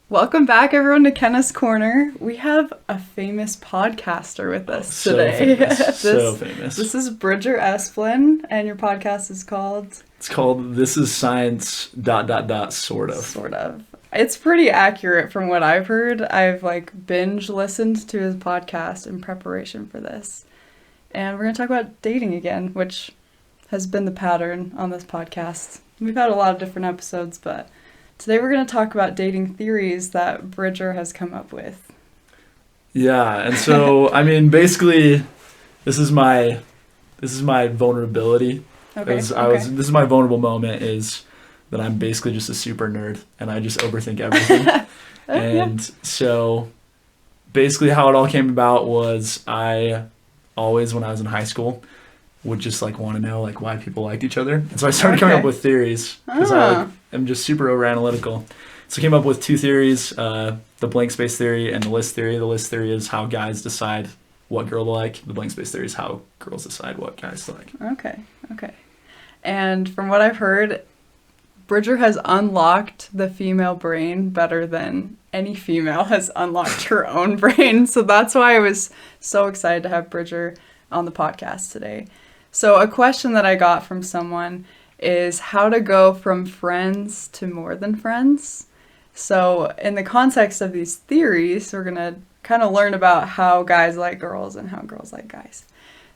Welcome back, everyone, to Kenna's Corner. We have a famous podcaster with us today. So famous. This is Bridger Esplin, and your podcast is called? It's called This Is Science ... Sort of. Sort of. It's pretty accurate from what I've heard. I've binge listened to his podcast in preparation for this. And we're going to talk about dating again, which has been the pattern on this podcast. We've had a lot of different episodes, but today we're going to talk about dating theories that Bridger has come up with. Yeah, and so basically this is my vulnerability. This is my vulnerable moment, is that I'm basically just a super nerd and I just overthink everything. So basically how it all came about was I always, when I was in high school, would just want to know why people liked each other. And so I started coming up with theories because I'm just super over analytical. So I came up with two theories, the blank space theory and the list theory. The list theory is how guys decide what girl to like. The blank space theory is how girls decide what guys to like. Okay. And from what I've heard, Bridger has unlocked the female brain better than any female has unlocked her own brain. So that's why I was so excited to have Bridger on the podcast today. So a question that I got from someone is how to go from friends to more than friends. So in the context of these theories, we're going to kind of learn about how guys like girls and how girls like guys.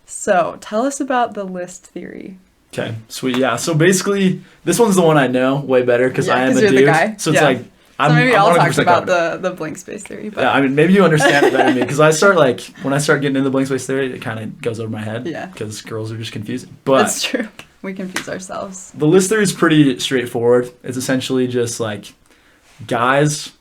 So tell us about the list theory. Okay, sweet. Yeah, so basically this one's the one I know way better because I am a dude. The guy. So it's maybe I'll talk about the blank space theory. But. Yeah, maybe you understand it better than me because I start when I start getting into the blank space theory, it kind of goes over my head. Yeah. Because girls are just confusing. But that's true. We confuse ourselves. The list theory is pretty straightforward. It's essentially just guys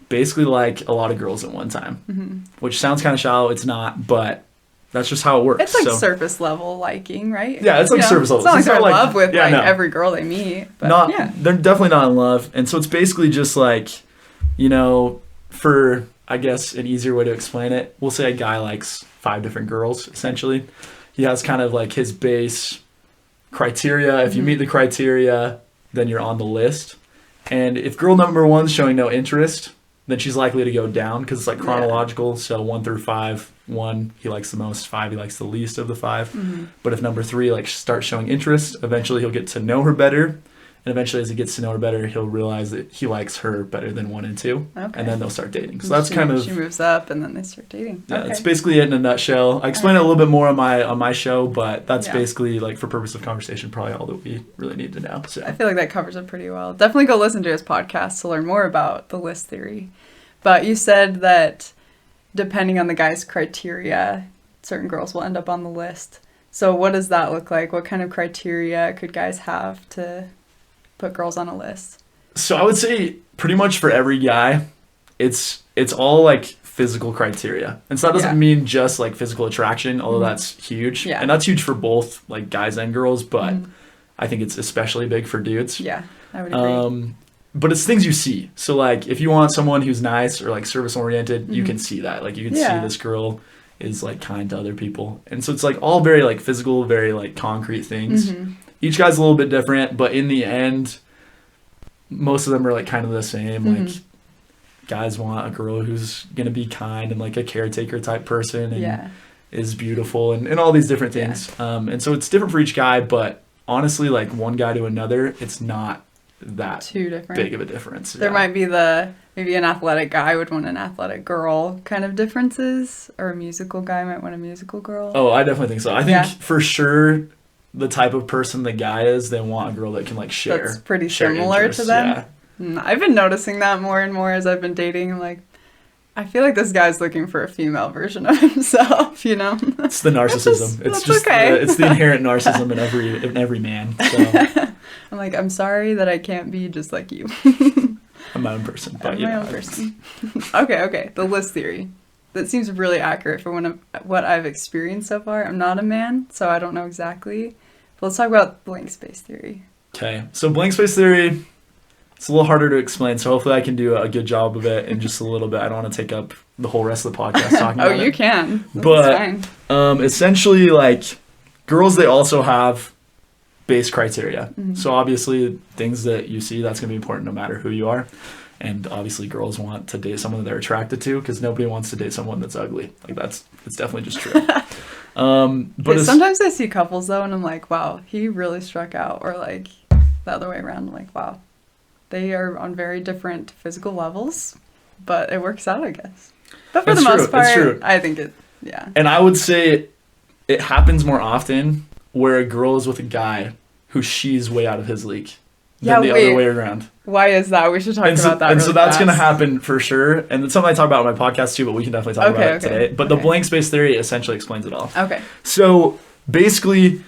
basically like a lot of girls at one time, which sounds kind of shallow. It's not, but that's just how it works. It's surface level liking, right? Yeah, it's surface level. It's not they're in love with every girl they meet. But they're definitely not in love. And so it's basically just for, I guess, an easier way to explain it, we'll say a guy likes 5 different girls, essentially. He has kind of his base criteria. If you meet the criteria, then you're on the list. And if girl number 1's showing no interest, then she's likely to go down because it's chronological. So 1 through 5, 1 he likes the most, 5 he likes the least of the 5. But if number 3 starts showing interest, eventually he'll get to know her better. And eventually as he gets to know her better, he'll realize that he likes her better than 1 and 2. Okay. And then they'll start dating. So that's she moves up and then they start dating. Yeah, That's basically it in a nutshell. I explain it a little bit more on my show, but that's basically for purpose of conversation probably all that we really need to know. So I feel like that covers it pretty well. Definitely go listen to his podcast to learn more about the list theory. But you said that depending on the guy's criteria, certain girls will end up on the list. So what does that look like? What kind of criteria could guys have to put girls on a list? So I would say pretty much for every guy, it's all physical criteria. And so that doesn't mean just physical attraction, although that's huge. Yeah. And that's huge for both guys and girls, but I think it's especially big for dudes. Yeah, I would agree. But it's things you see. So if you want someone who's nice or service oriented, you can see that. You can see this girl is kind to other people. And so it's all very physical, very concrete things. Each guy's a little bit different, but in the end, most of them are kind of the same. Guys want a girl who's going to be kind and a caretaker type person and is beautiful and all these different things. Yeah. And so it's different for each guy, but honestly, one guy to another, it's not that too different. Big of a difference. There might be maybe an athletic guy would want an athletic girl kind of differences, or a musical guy might want a musical girl. Oh, I definitely think so. I think for sure the type of person the guy is, they want a girl that can share. That's pretty similar to them. Yeah. I've been noticing that more and more as I've been dating. I feel like this guy's looking for a female version of himself, It's the narcissism. It's just okay. It's the inherent narcissism in every man. So. I'm I'm sorry that I can't be just like you. I'm my own person. But I'm my own person. Okay. The list theory. That seems really accurate for what I've experienced so far. I'm not a man, so I don't know exactly. But let's talk about blank space theory. Okay. So blank space theory, it's a little harder to explain, so hopefully I can do a good job of it in just a little bit. I don't want to take up the whole rest of the podcast talking about it. Oh, you can. That's fine. Essentially, girls, they also have base criteria. So obviously, things that you see, that's going to be important no matter who you are. And obviously girls want to date someone that they're attracted to, because nobody wants to date someone that's ugly. Like it's definitely just true. But sometimes I see couples though and I'm like, wow, he really struck out. Or like the other way around, I'm like, wow, they are on very different physical levels, but it works out, I guess. But for the most part, I think yeah. And I would say it happens more often where a girl is with a guy who she's way out of his league than the other way around. Why is that? We should talk about that. And so that's going to happen for sure. And it's something I talk about on my podcast too, but we can definitely talk about it today. But the blank space theory essentially explains it all. Okay. So basically,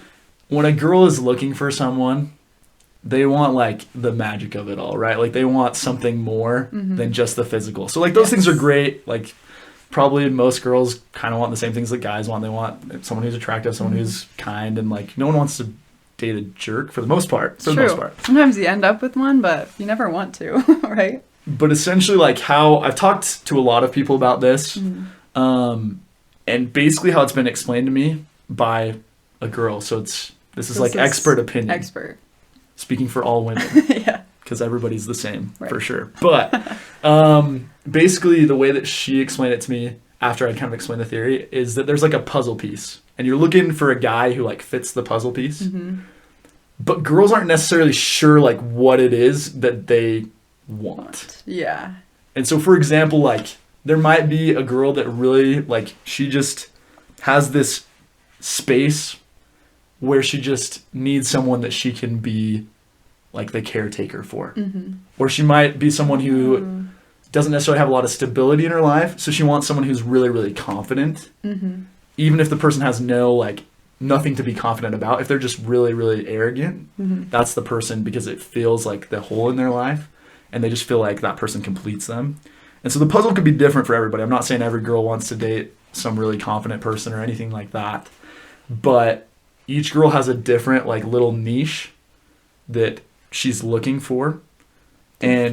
when a girl is looking for someone, they want like the magic of it all, right? Like they want something more than just the physical. So like those things are great. Like probably most girls kind of want the same things that guys want. They want someone who's attractive, someone who's kind, and like no one wants to date a jerk for the most part. Sometimes you end up with one, but you never want to, right? But essentially, like how I've talked to a lot of people about this, and basically how it's been explained to me by a girl. So this is like expert opinion. Expert. Speaking for all women. Yeah. Because everybody's the same, for sure. But basically the way that she explained it to me after I kind of explained the theory is that there's like a puzzle piece. And you're looking for a guy who like fits the puzzle piece. But girls aren't necessarily sure like what it is that they want. Yeah. And so for example, like there might be a girl that really like she just has this space where she just needs someone that she can be like the caretaker for. Or she might be someone who doesn't necessarily have a lot of stability in her life, so she wants someone who's really, really confident. Even if the person has nothing to be confident about, if they're just really, really arrogant, that's the person, because it feels like the hole in their life, and they just feel like that person completes them. And so the puzzle could be different for everybody. I'm not saying every girl wants to date some really confident person or anything like that, but each girl has a different like little niche that she's looking for to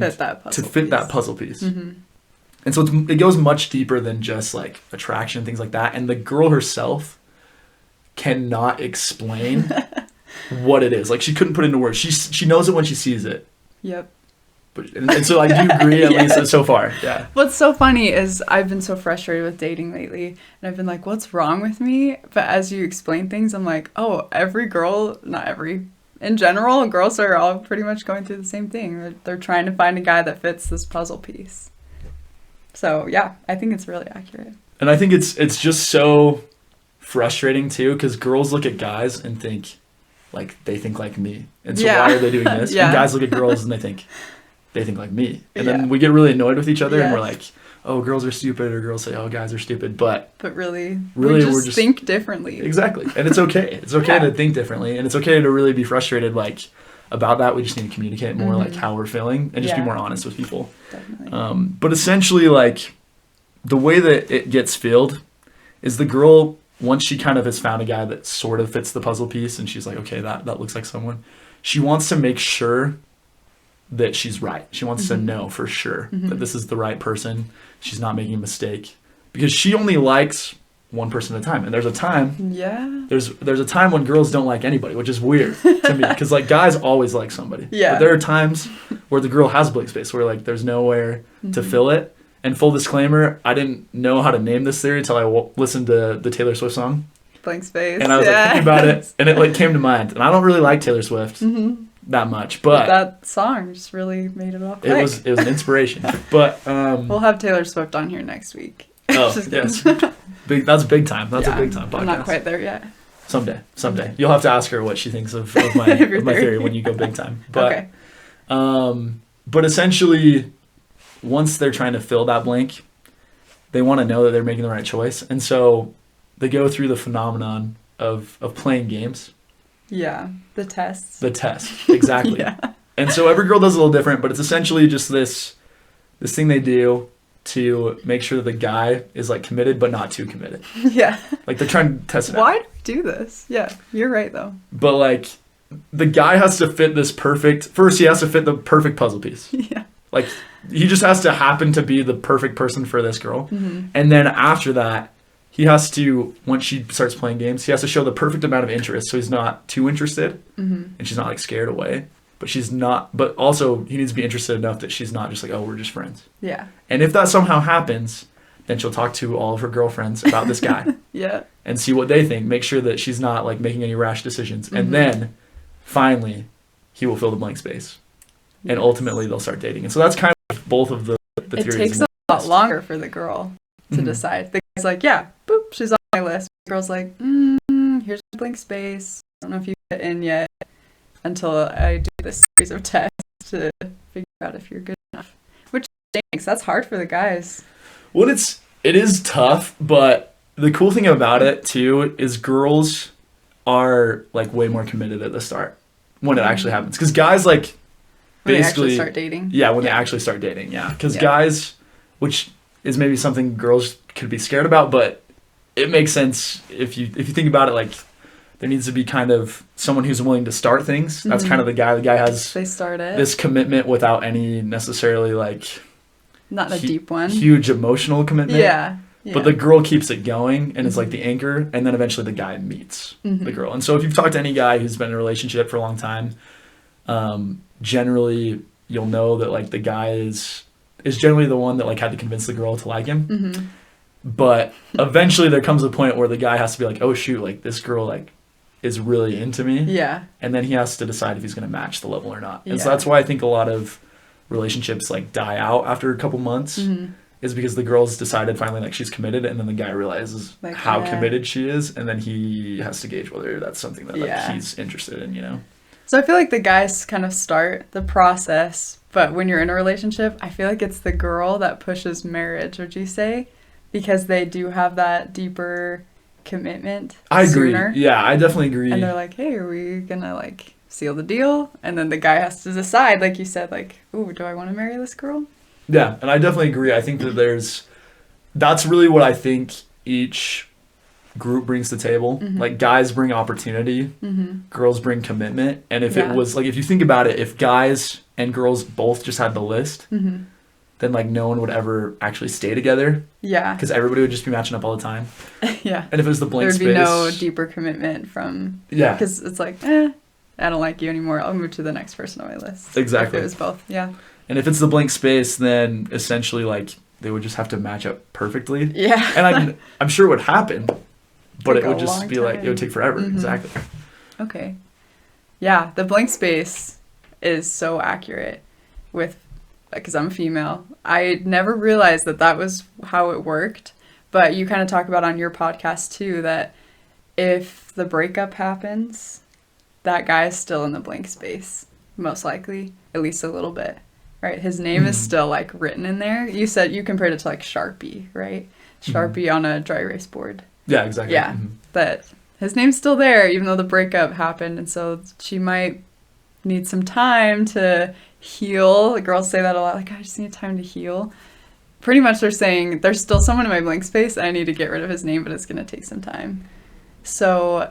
fit that puzzle piece. And so it goes much deeper than just like attraction, things like that. And the girl herself cannot explain what it is. Like she couldn't put it into words. She knows it when she sees it. Yep. And so I do agree at least so far. Yeah. What's so funny is I've been so frustrated with dating lately, and I've been like, what's wrong with me? But as you explain things, I'm like, oh, in general, girls are all pretty much going through the same thing. They're trying to find a guy that fits this puzzle piece. So yeah, I think it's really accurate. And I think it's just so frustrating too, because girls look at guys and think like they think like me, and so why are they doing this? And guys look at girls and they think like me, and then we get really annoyed with each other, and we're like, oh, girls are stupid, or girls say, oh, guys are stupid, but really we just think differently. Exactly. And it's okay. It's okay to think differently, and it's okay to really be frustrated like about that. We just need to communicate more like how we're feeling, and just be more honest with people. Definitely. But essentially, like the way that it gets filled is the girl, once she kind of has found a guy that sort of fits the puzzle piece, and she's like, okay, that looks like someone, she wants to make sure that she's right. She wants to know for sure that this is the right person. She's not making a mistake, because she only likes one person at a time. And there's a time there's a time when girls don't like anybody, which is weird to me, because like guys always like somebody. But there are times where the girl has blank space, where like there's nowhere to fill it. And full disclaimer, I didn't know how to name this theory until I listened to the Taylor Swift song Blank Space, and I was like thinking about it, and it like came to mind. And I don't really like Taylor Swift that much, but that song just really made it all click. It was an inspiration. But we'll have Taylor Swift on here next week. Oh yes, that's big time. That's a big time podcast. I'm not quite there yet. Someday you'll have to ask her what she thinks of my theory when you go big time. But but essentially, once they're trying to fill that blank, they want to know that they're making the right choice, and so they go through the phenomenon of playing games. Yeah, the test, exactly. And so every girl does a little different, but it's essentially just this thing they do to make sure that the guy is like committed but not too committed. Like they're trying to test it out. Why do we do this? Yeah, you're right though. But like the guy has to fit this first he has to fit the perfect puzzle piece. Like he just has to happen to be the perfect person for this girl. And then after that, he has to, once she starts playing games, he has to show the perfect amount of interest, so he's not too interested, and she's not like scared away. but she's not. But also, he needs to be interested enough that she's not just like, oh, we're just friends. Yeah. And if that somehow happens, then she'll talk to all of her girlfriends about this guy. Yeah. And see what they think. Make sure that she's not like making any rash decisions. And then finally, he will fill the blank space. Yes. And ultimately, they'll start dating. And so that's kind of both of the theories. It takes a lot longer for the girl to decide. The guy's like, yeah, boop, she's on my list. The girl's like, here's my blank space. I don't know if you fit in yet until I do this series of tests to figure out if you're good enough. Which stinks. That's hard for the guys. Well, it is tough, but the cool thing about it too is girls are like way more committed at the start when it actually happens. Because guys like when basically they actually start dating. Yeah, when they actually start dating. Yeah, because guys, which is maybe something girls could be scared about, but it makes sense if you think about it. Like there needs to be kind of someone who's willing to start things. That's kind of the guy. The guy has this commitment without any necessarily like not a deep one, huge emotional commitment. Yeah. But the girl keeps it going and is like the anchor, and then eventually the guy meets the girl. And so if you've talked to any guy who's been in a relationship for a long time, generally you'll know that like the guy is generally the one that like had to convince the girl to like him. But eventually there comes a point where the guy has to be like, oh shoot, like this girl like is really into me. Yeah. And then he has to decide if he's going to match the level or not. And so that's why I think a lot of relationships like die out after a couple months. Is because the girl's decided finally like she's committed, and then the guy realizes like, how committed she is, and then he has to gauge whether that's something that like he's interested in, you know? So I feel like the guys kind of start the process, but when you're in a relationship, I feel like it's the girl that pushes marriage, would you say? Because they do have that deeper commitment sooner. Agree. Yeah, I definitely agree. And they're like, hey, are we gonna like seal the deal? And then the guy has to decide, like you said, like, ooh, do I want to marry this girl? Yeah, and I definitely agree. I think that that's really what I think each group brings to the table. Like guys bring opportunity, girls bring commitment. And if it was like, if you think about it, if guys and girls both just had the list, then like no one would ever actually stay together. Yeah. Because everybody would just be matching up all the time. Yeah. And if it was the blank space, there'd be no deeper commitment from. Yeah. Because it's like, I don't like you anymore. I'll move to the next person on my list. Exactly. If it was both. Yeah. And if it's the blank space, then essentially like they would just have to match up perfectly. Yeah. And I'm sure it would happen, but it would just be like, it would take forever. Exactly. Okay. Yeah. The blank space is so accurate because I'm a female. I never realized that was how it worked, but you kind of talk about on your podcast too, that if the breakup happens, that guy is still in the blank space, most likely, at least a little bit. Right, his name is still like written in there. You said you compared it to like Sharpie, right? Sharpie on a dry erase board. Yeah, exactly. Yeah, that his name's still there even though the breakup happened, and so she might need some time to heal. The girls say that a lot, like I just need time to heal. Pretty much they're saying there's still someone in my blank space and I need to get rid of his name, but it's going to take some time. So,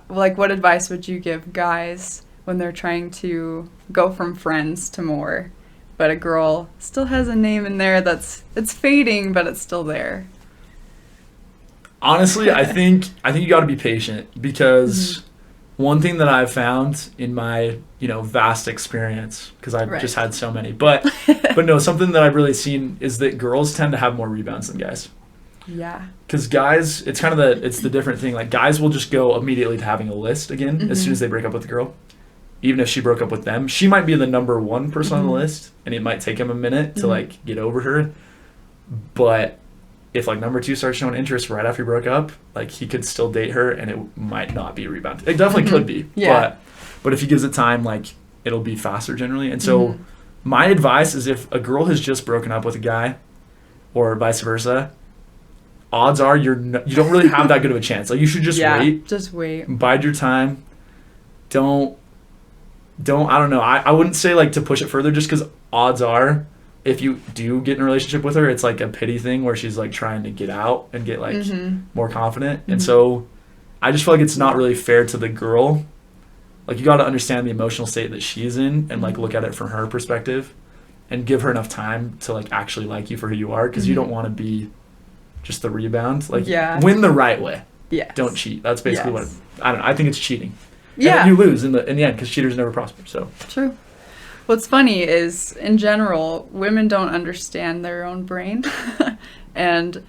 like, what advice would you give guys when they're trying to go from friends to more, but a girl still has a name in there it's fading, but it's still there? Honestly, I think you got to be patient, because one thing that I've found in my, vast experience, because I've just had so many, but no, something that I've really seen is that girls tend to have more rebounds than guys. Yeah. Because guys, it's kind of the different thing. Like guys will just go immediately to having a list again as soon as they break up with a girl. Even if she broke up with them, she might be the number one person on the list, and it might take him a minute to like get over her. But if like number two starts showing interest right after he broke up, like he could still date her, and it might not be a rebound. It definitely could be, but if he gives it time, like it'll be faster generally. And so my advice is, if a girl has just broken up with a guy, or vice versa, odds are you don't really have that good of a chance. Like you should just wait. Just wait. Bide your time. Don't I don't know. I wouldn't say like to push it further, just because odds are if you do get in a relationship with her, it's like a pity thing where she's like trying to get out and get like more confident. And so I just feel like it's not really fair to the girl. Like you got to understand the emotional state that she's in and like look at it from her perspective and give her enough time to like actually like you for who you are, because you don't want to be just the rebound. Like win the right way. Yeah. Don't cheat. That's basically what I don't know. I think it's cheating. Yeah. And then you lose in the end because cheaters never prosper. So True. What's funny is, in general, women don't understand their own brain. And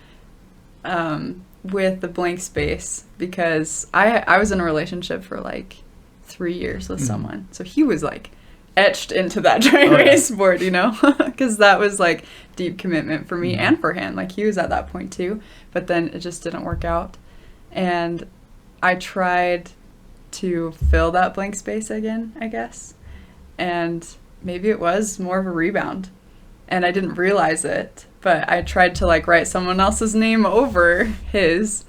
with the blank space, because I was in a relationship for like 3 years with someone. So he was like etched into that dry erase board, you know, because that was like deep commitment for me and for him. Like he was at that point too, but then it just didn't work out. And I tried to fill that blank space again, I guess. And maybe it was more of a rebound. And I didn't realize it, but I tried to like write someone else's name over his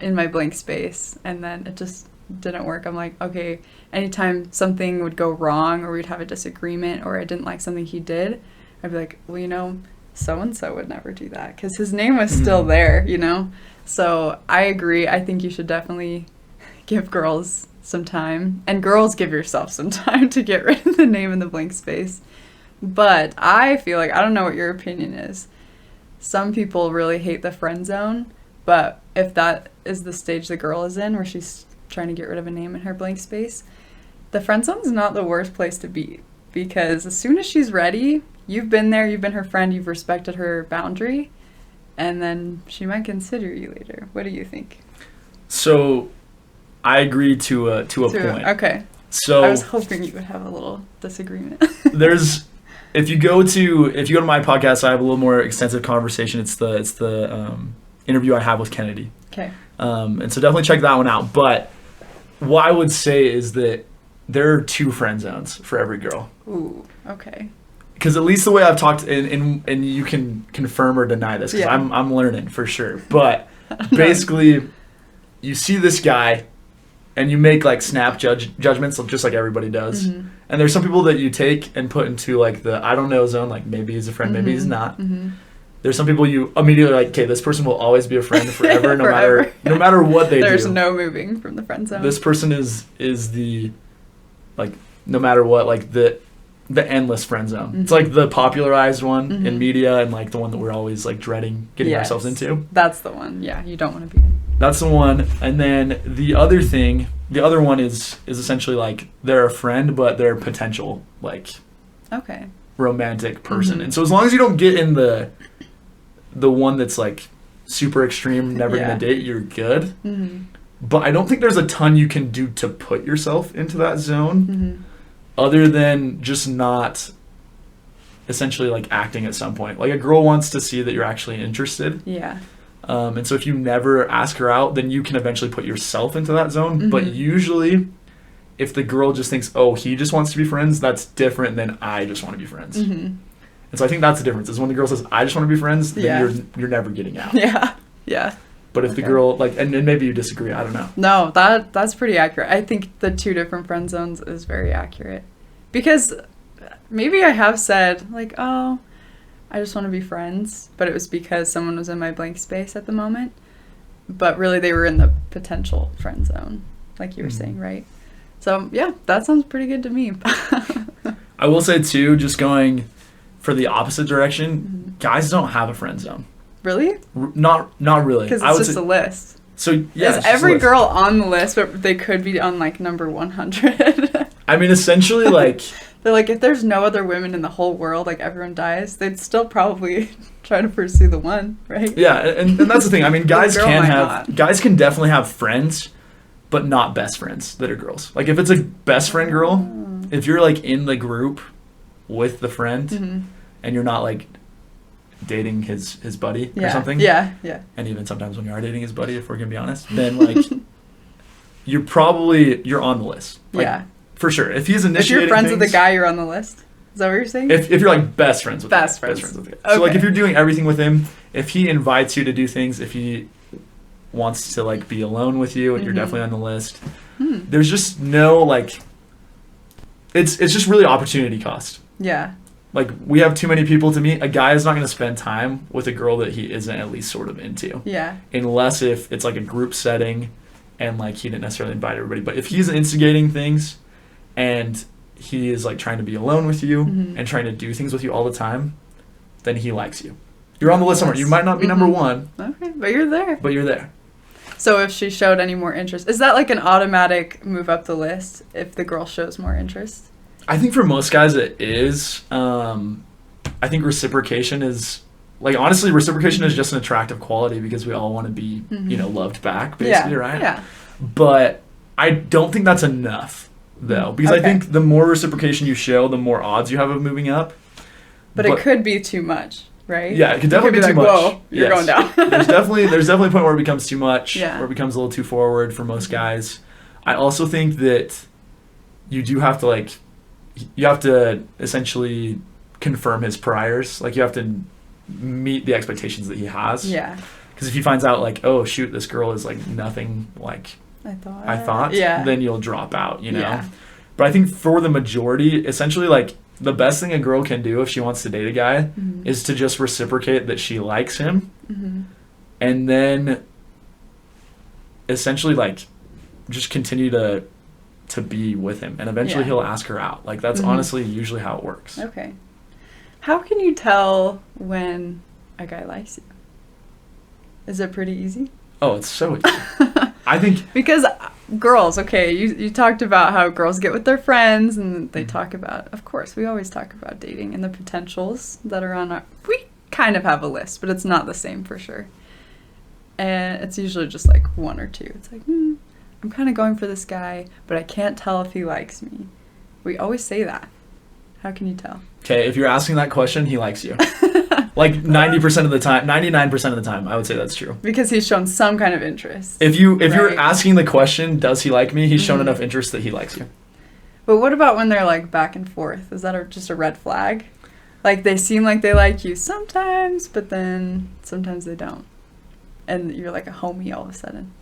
in my blank space. And then it just didn't work. I'm like, okay, anytime something would go wrong or we'd have a disagreement or I didn't like something he did, I'd be like, well, you know, so-and-so would never do that because his name was still there, you know? So I agree. I think you should definitely give girls some time, and girls, give yourself some time to get rid of the name in the blank space. But I feel like, I don't know what your opinion is. Some people really hate the friend zone, but if that is the stage the girl is in where she's trying to get rid of a name in her blank space, the friend zone is not the worst place to be, because as soon as she's ready, you've been there, you've been her friend, you've respected her boundary, and then she might consider you later. What do you think? So I agree to a point. Okay. So I was hoping you would have a little disagreement. If you go to my podcast, I have a little more extensive conversation. It's the interview I have with Kennedy. Okay. And so definitely check that one out. But what I would say is that there are 2 friend zones for every girl. Ooh, okay. Because at least the way I've talked, and you can confirm or deny this, because I'm learning for sure. But basically, you see this guy, and you make like snap judgments, just like everybody does. Mm-hmm. And there's some people that you take and put into like the I don't know zone, like maybe he's a friend, maybe he's not. Mm-hmm. There's some people you immediately like, okay, this person will always be a friend forever, no matter what they There's do. There's no moving from the friend zone. This person is the like no matter what, like the endless friend zone. Mm-hmm. It's like the popularized one in media, and like the one that we're always like dreading getting ourselves into. That's the one. Yeah, you don't want to be in. That's the one. And then the other one is essentially like they're a friend, but they're a potential like romantic person. Mm-hmm. And so as long as you don't get in the one that's like super extreme, never gonna date, you're good. Mm-hmm. But I don't think there's a ton you can do to put yourself into that zone, other than just not essentially like acting at some point. Like a girl wants to see that you're actually interested. Yeah. And so if you never ask her out, then you can eventually put yourself into that zone. Mm-hmm. But usually, if the girl just thinks, oh, he just wants to be friends, that's different than I just want to be friends. Mm-hmm. And so I think that's the difference, is when the girl says, I just want to be friends, then you're never getting out. Yeah, yeah. But if the girl, like, and maybe you disagree, I don't know. No, that's pretty accurate. I think the 2 different friend zones is very accurate. Because maybe I have said, like, oh, I just want to be friends, but it was because someone was in my blank space at the moment. But really, they were in the potential friend zone, like you were saying, right? So, yeah, that sounds pretty good to me. I will say, too, just going for the opposite direction, guys don't have a friend zone. Really? Not really. Because it's just a list. So, yeah. Is every girl on the list, but they could be on, like, number 100? I mean, essentially, like... They're like, if there's no other women in the whole world, like everyone dies, they'd still probably try to pursue the one, right? Yeah, and that's the thing. I mean, guys can definitely have friends, but not best friends that are girls. Like if it's a best friend girl, if you're like in the group with the friend, and you're not like dating his buddy or something. Yeah. And even sometimes when you are dating his buddy, if we're gonna be honest, then like you're on the list. Like, for sure. If he's initiating if you're friends things, with the guy, you're on the list. Is that what you're saying? If you're like best friends with best friends with the guy. So like if you're doing everything with him, if he invites you to do things, if he wants to like be alone with you, and you're definitely on the list. There's just no like it's just really opportunity cost. Yeah. Like we have too many people to meet. A guy is not going to spend time with a girl that he isn't at least sort of into. Yeah. Unless if it's like a group setting and like he didn't necessarily invite everybody. But if he's instigating things and he is like trying to be alone with you and trying to do things with you all the time, then he likes you. You're on the list somewhere. You might not be number 1. Okay, but you're there. But you're there. So if she showed any more interest, is that like an automatic move up the list if the girl shows more interest? I think for most guys it is. I think reciprocation is, like, honestly, reciprocation is just an attractive quality because we all want to be, loved back, basically, right? Yeah. But I don't think that's enough, though, because I think the more reciprocation you show, the more odds you have of moving up. But it could be too much, right? Yeah, it could definitely be too much. Whoa, you're going down. there's definitely a point where it becomes too much, where it becomes a little too forward for most guys. I also think that you do have to, you have to essentially confirm his priors. Like, you have to meet the expectations that he has. Yeah. Because if he finds out, like, oh, shoot, this girl is, like, nothing like I thought, then you'll drop out, Yeah. But I think for the majority, essentially, like, the best thing a girl can do if she wants to date a guy is to just reciprocate that she likes him. And then essentially, like, just continue to be with him. And eventually he'll ask her out. Like, that's honestly usually how it works. Okay. How can you tell when a guy likes you? Is it pretty easy? Oh, it's so easy. I think... Because girls, okay, you talked about how girls get with their friends and they talk about, of course, we always talk about dating and the potentials that are on our... We kind of have a list, but it's not the same for sure. And it's usually just like one or two. It's like, I'm kind of going for this guy, but I can't tell if he likes me. We always say that. How can you tell? Okay, if you're asking that question, he likes you. Like 90% of the time, 99% of the time, I would say that's true. Because he's shown some kind of interest. If you're asking the question, does he like me? He's shown enough interest that he likes you. But what about when they're like back and forth? Is that just a red flag? Like they seem like they like you sometimes, but then sometimes they don't. And you're like a homie all of a sudden.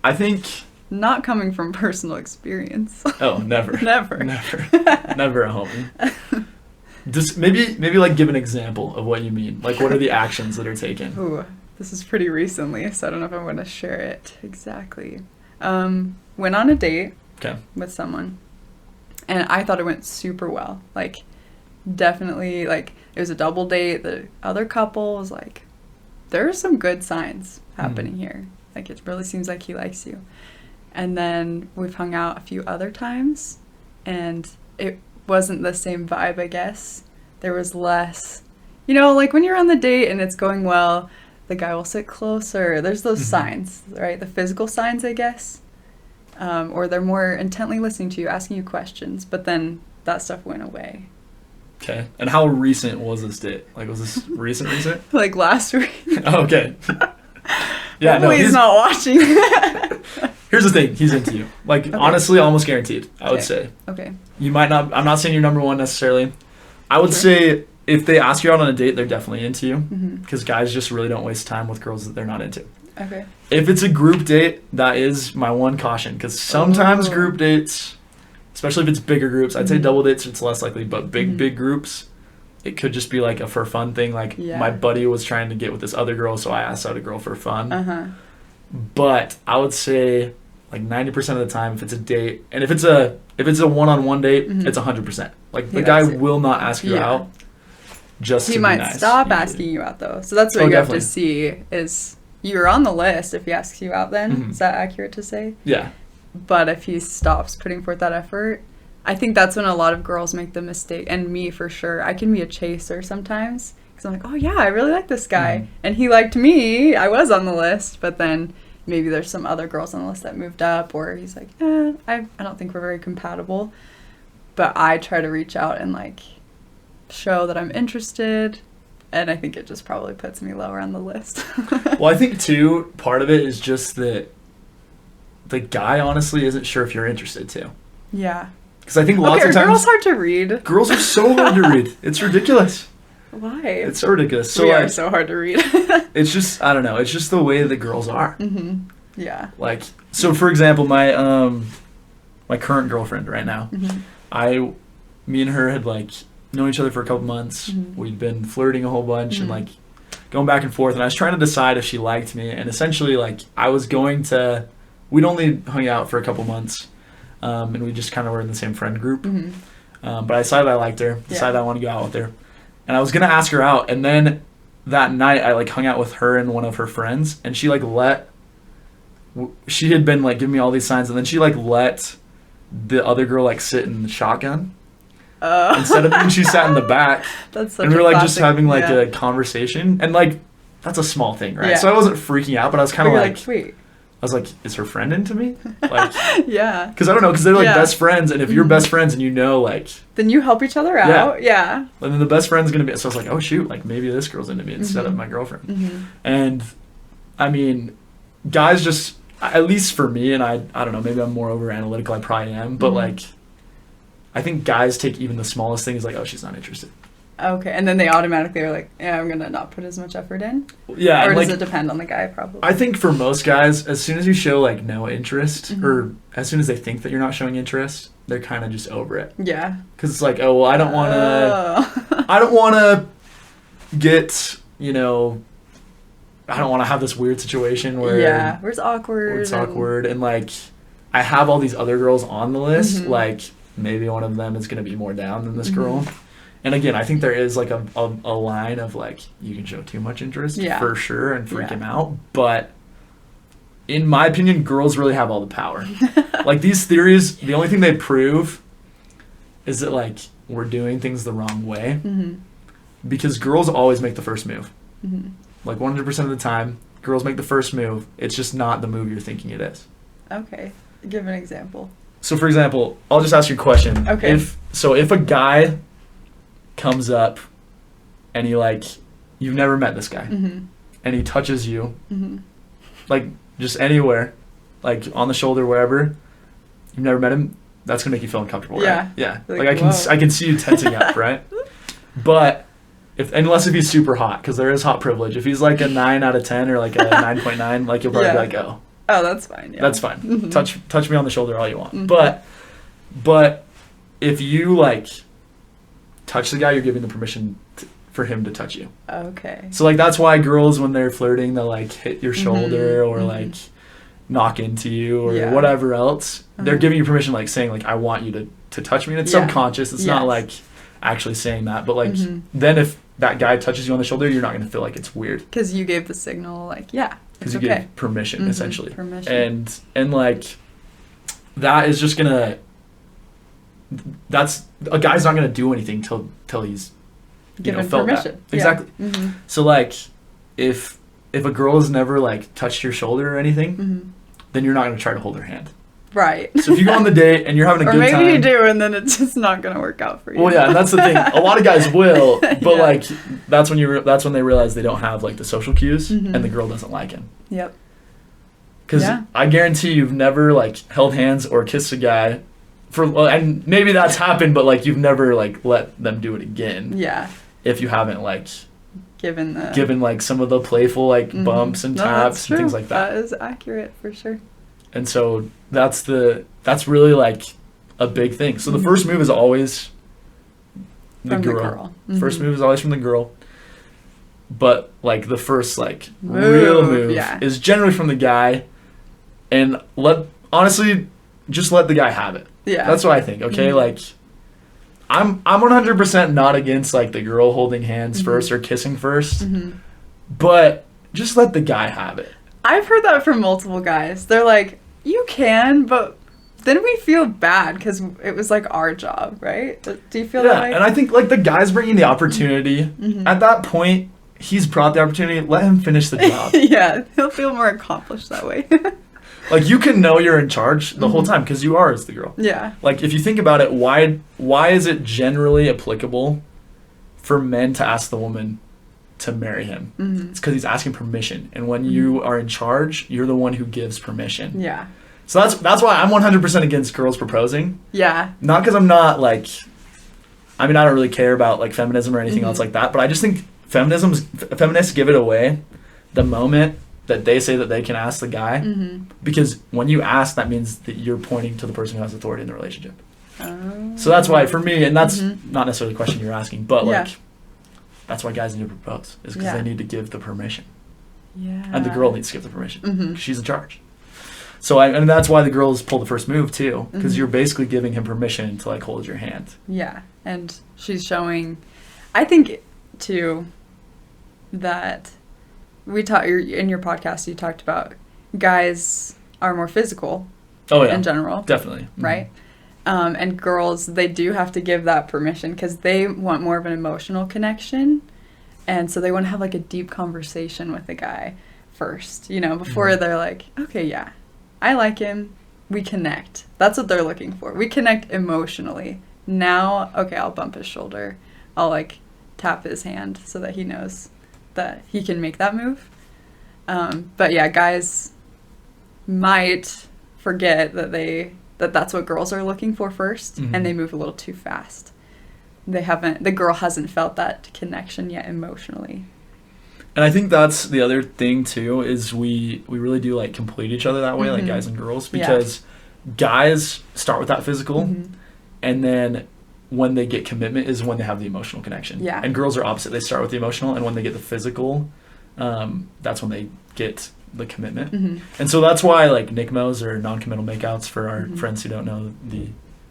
I think... Not coming from personal experience. Oh, never. Never. Never a homie. Just maybe like give an example of what you mean. Like, what are the actions that are taken? Ooh, this is pretty recently, so I don't know if I want to share it exactly. Went on a date with someone, and I thought it went super well. Like, definitely, like, it was a double date. The other couple was like, there are some good signs happening here. Like, it really seems like he likes you. And then we've hung out a few other times, and it wasn't the same vibe, I guess. There was less, like when you're on the date and it's going well, the guy will sit closer. There's those signs, right? The physical signs, I guess. Or they're more intently listening to you, asking you questions, but then that stuff went away. Okay. And how recent was this date? Like, was this recent? Like last week. Oh, okay. Yeah, hopefully he's not watching. Here's the thing, he's into you. Like, honestly, almost guaranteed, I would say. Okay. You might not, I'm not saying you're number one necessarily. I would say if they ask you out on a date, they're definitely into you. Because guys just really don't waste time with girls that they're not into. Okay. If it's a group date, that is my one caution. Because sometimes group dates, especially if it's bigger groups, I'd say double dates, it's less likely. But big groups, it could just be like a for fun thing. Like, my buddy was trying to get with this other girl, so I asked out a girl for fun. But I would say like 90% of the time, if it's a date, and if it's a one-on-one date, it's 100%. Like, the guy will not ask you out. Just he might stop asking you out though. So that's what you have to see is you're on the list if he asks you out. Then is that accurate to say? Yeah. But if he stops putting forth that effort, I think that's when a lot of girls make the mistake, and me for sure. I can be a chaser sometimes. Because I'm like, oh yeah, I really like this guy. And he liked me. I was on the list. But then maybe there's some other girls on the list that moved up. Or he's like, I don't think we're very compatible. But I try to reach out and like show that I'm interested. And I think it just probably puts me lower on the list. Well, I think too, part of it is just that the guy honestly isn't sure if you're interested too. Yeah. Because I think lots of times... girls hard to read? Girls are so hard to read. It's ridiculous. Why? It's so ridiculous. So we are so hard to read. It's just, I don't know. It's just the way that girls are. Yeah. Like, so for example, my my current girlfriend right now, me and her had like known each other for a couple months. We'd been flirting a whole bunch and like going back and forth. And I was trying to decide if she liked me. And essentially, like, we'd only hung out for a couple months. And we just kind of were in the same friend group. But I decided I liked her. Decided I wanted to go out with her. And I was going to ask her out. And then that night, I, like, hung out with her and one of her friends. And she, like, let she had been like giving me all these signs, and then she like let the other girl like sit in the shotgun. Instead of me, she sat in the back. That's such and we were a like classic, just having like a conversation, and like that's a small thing, right? Yeah. So I wasn't freaking out, but I was kind of like, wait. I was like, is her friend into me? Like, yeah. Because I don't know, because they're like Yeah. best friends, and if you're best friends and you know, like, then you help each other out. Yeah. and then the best friend's gonna be. So I was like, oh shoot, like maybe this girl's into me instead of my girlfriend. And I mean, guys just, at least for me, and I don't know, maybe I'm more over analytical. I probably am, but like, I think guys take even the smallest thing as like, oh, she's not interested. Okay, and then they automatically are like, yeah, I'm gonna not put as much effort in. Yeah, or does like, it depend on the guy? Probably. I think for most guys, as soon as you show like no interest, or as soon as they think that you're not showing interest, they're kind of just over it. Yeah. Because it's like, oh well, I don't want to get, you know, I don't want to have this weird situation where where's awkward. It's awkward, and like I have all these other girls on the list, like maybe one of them is gonna be more down than this girl. And again, I think there is like a line of like, you can show too much interest for sure and freak him out. But in my opinion, girls really have all the power. Like these theories, the only thing they prove is that like we're doing things the wrong way. Because girls always make the first move. Like 100% of the time, girls make the first move. It's just not the move you're thinking it is. Okay. Give an example. So for example, I'll just ask you a question. Okay. If a guy comes up and you've never met this guy, and he touches you, like just anywhere, like on the shoulder, wherever, you've never met him, that's gonna make you feel uncomfortable, right? Yeah. Like I can see you tensing up, right? But unless if he's super hot, because there is hot privilege. If he's like a 9 out of 10 or like a 9.9, like you'll probably be like, oh, that's fine. Yeah. That's fine. Touch me on the shoulder all you want. But if you like touch the guy, you're giving the permission for him to touch you. Okay. So like that's why girls, when they're flirting, they'll like hit your shoulder or like knock into you or whatever else. They're giving you permission, like saying like, I want you to touch me, and it's subconscious. It's not like actually saying that, but like then if that guy touches you on the shoulder, you're not going to feel like it's weird because you gave the signal, like because you gave permission essentially. Permission. And like that is just gonna, that's a guy's not gonna do anything till he's given felt permission. That. Exactly. So like if a girl has never like touched your shoulder or anything, then you're not gonna try to hold her hand. Right. So if you go on the date and you're having a good time, or maybe you do, and then it's just not gonna work out for you. Well, yeah, and that's the thing. A lot of guys will, but like that's when they realize they don't have like the social cues, and the girl doesn't like him. Yep. Because I guarantee you've never like held hands or kissed a guy and maybe that's happened, but like you've never like let them do it again. Yeah. If you haven't like given like some of the playful like bumps and taps and things like that. That is accurate for sure. And so that's really like a big thing. So the first move is always the girl. First move is always from the girl. But like the first like real move is generally from the guy, and honestly just let the guy have it. Yeah. That's what I think. Okay, like I'm 100% not against like the girl holding hands first or kissing first. But just let the guy have it. I've heard that from multiple guys. They're like, you can, but then we feel bad because it was like our job, right? Do you feel that way? And I think like the guy's bringing the opportunity. At that point, he's brought the opportunity. Let him finish the job. Yeah, he'll feel more accomplished that way. Like you can know you're in charge the whole time because you are as the girl. Yeah. Like if you think about it, why is it generally applicable for men to ask the woman to marry him? It's because he's asking permission, and when you are in charge, you're the one who gives permission. Yeah. So that's why I'm 100% against girls proposing. Yeah. Not because I'm not like, I mean I don't really care about like feminism or anything else like that, but I just think feminists give it away the moment that they say that they can ask the guy, because when you ask, that means that you're pointing to the person who has authority in the relationship. So that's why for me, and that's not necessarily the question you're asking, but like that's why guys need to propose, is because they need to give the permission. Yeah. And the girl needs to give the permission because she's in charge. So and that's why the girls pull the first move too, because you're basically giving him permission to like hold your hand. Yeah, and she's showing, I think too, that in your podcast you talked about guys are more physical in general. Definitely. Mm-hmm. Right? And girls, they do have to give that permission because they want more of an emotional connection. And so they want to have like a deep conversation with the guy first, you know, before Mm-hmm. they're like, okay, yeah, I like him. We connect. That's what they're looking for. We connect emotionally. Now, okay, I'll bump his shoulder. I'll like tap his hand so that he knows that he can make that move. But yeah, guys might forget that that's what girls are looking for first, Mm-hmm. and they move a little too fast. The girl hasn't felt that connection yet emotionally. And I think that's the other thing too, is we really do like complete each other that way, like guys and girls, because guys start with that physical, and then when they get commitment is when they have the emotional connection. Yeah. And girls are opposite. They start with the emotional, and when they get the physical, that's when they get the commitment. And so that's why like NICMOs or non-committal makeouts for our friends who don't know the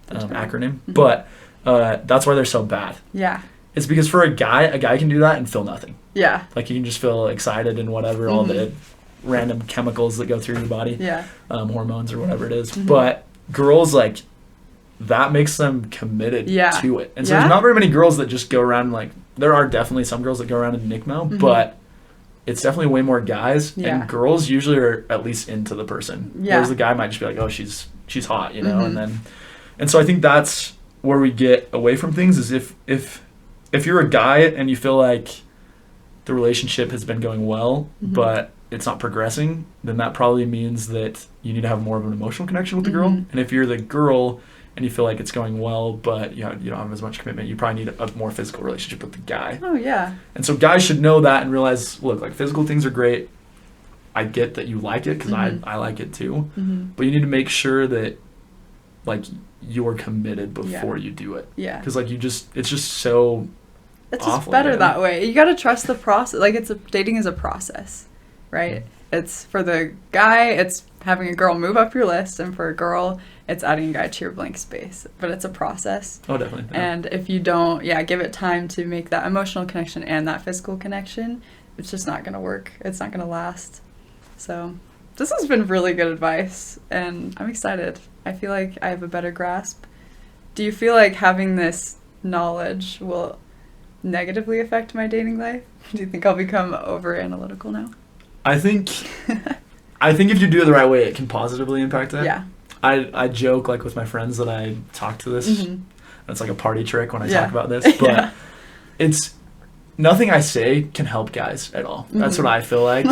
acronym, but that's why they're so bad. Yeah. It's because for a guy can do that and feel nothing. Yeah. Like you can just feel excited and whatever, all the random chemicals that go through your body, hormones or whatever it is. But girls, like, that makes them committed to it. And so there's not very many girls that just go around, like, there are definitely some girls that go around in NICMO, but it's definitely way more guys. And girls usually are at least into the person. Whereas the guy might just be like, oh, she's hot, you know? And so I think that's where we get away from things, is if you're a guy and you feel like the relationship has been going well, but it's not progressing, then that probably means that you need to have more of an emotional connection with the girl. And if you're the girl and you feel like it's going well, but you don't have as much commitment, you probably need a more physical relationship with the guy. Oh, yeah. And so guys should know that and realize, look, like, physical things are great. I get that you like it, because I like it too. But you need to make sure that, like, you're committed before you do it. Yeah. Because, like, it's just so... It's just better that way. You got to trust the process. Like, dating is a process, right? It's for the guy, it's having a girl move up your list, and for a girl, it's adding a guy to your blank space. But it's a process. Oh, definitely. Yeah. And if you don't, give it time to make that emotional connection and that physical connection, it's just not going to work. It's not going to last. So this has been really good advice, and I'm excited. I feel like I have a better grasp. Do you feel like having this knowledge will negatively affect my dating life? Do you think I'll become over analytical now? I think if you do it the right way, it can positively impact it. Yeah. I joke, like, with my friends that I talk to this. It's like a party trick when I talk about this, but it's nothing I say can help guys at all. That's what I feel like.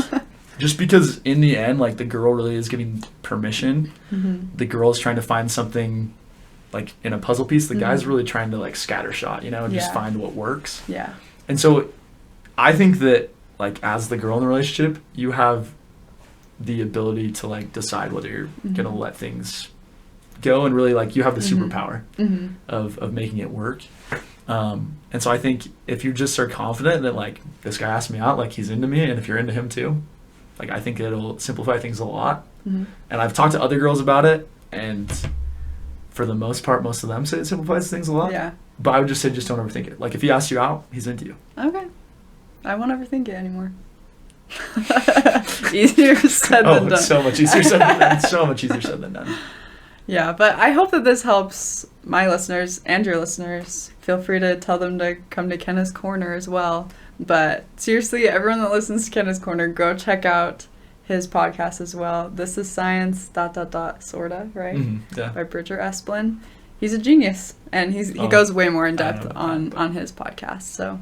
Just because in the end, like, the girl really is giving permission. The girl is trying to find something, like, in a puzzle piece. The guy's really trying to, like, scattershot, you know, and just find what works. Yeah. And so I think that, like, as the girl in the relationship, you have the ability to, like, decide whether you're going to let things go, and really, like, you have the superpower of making it work. And so I think if you just are confident that, like, this guy asked me out, like, he's into me, and if you're into him too, like, I think it'll simplify things a lot. And I've talked to other girls about it, and for the most part, most of them say it simplifies things a lot. Yeah. But I would just say, just don't overthink it. Like, if he asks you out, he's into you. Okay. I won't overthink it anymore. Easier said than done. So much easier said than done. So much easier said than done. Yeah, but I hope that this helps my listeners and your listeners. Feel free to tell them to come to Kenna's Korner as well. But seriously, everyone that listens to Kenna's Korner, go check out his podcast as well. This is Science ... sorta, right? Yeah. By Bridger Esplin. He's a genius, and he goes way more in depth on his podcast. So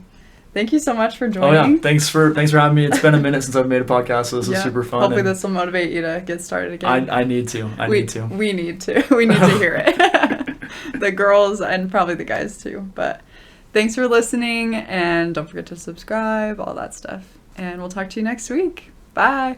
thank you so much for joining. Oh yeah, thanks for having me. It's been a minute since I've made a podcast, so this is super fun. Hopefully this will motivate you to get started again. I need to. We need to. We need to hear it. The girls and probably the guys too. But thanks for listening, and don't forget to subscribe, all that stuff. And we'll talk to you next week. Bye.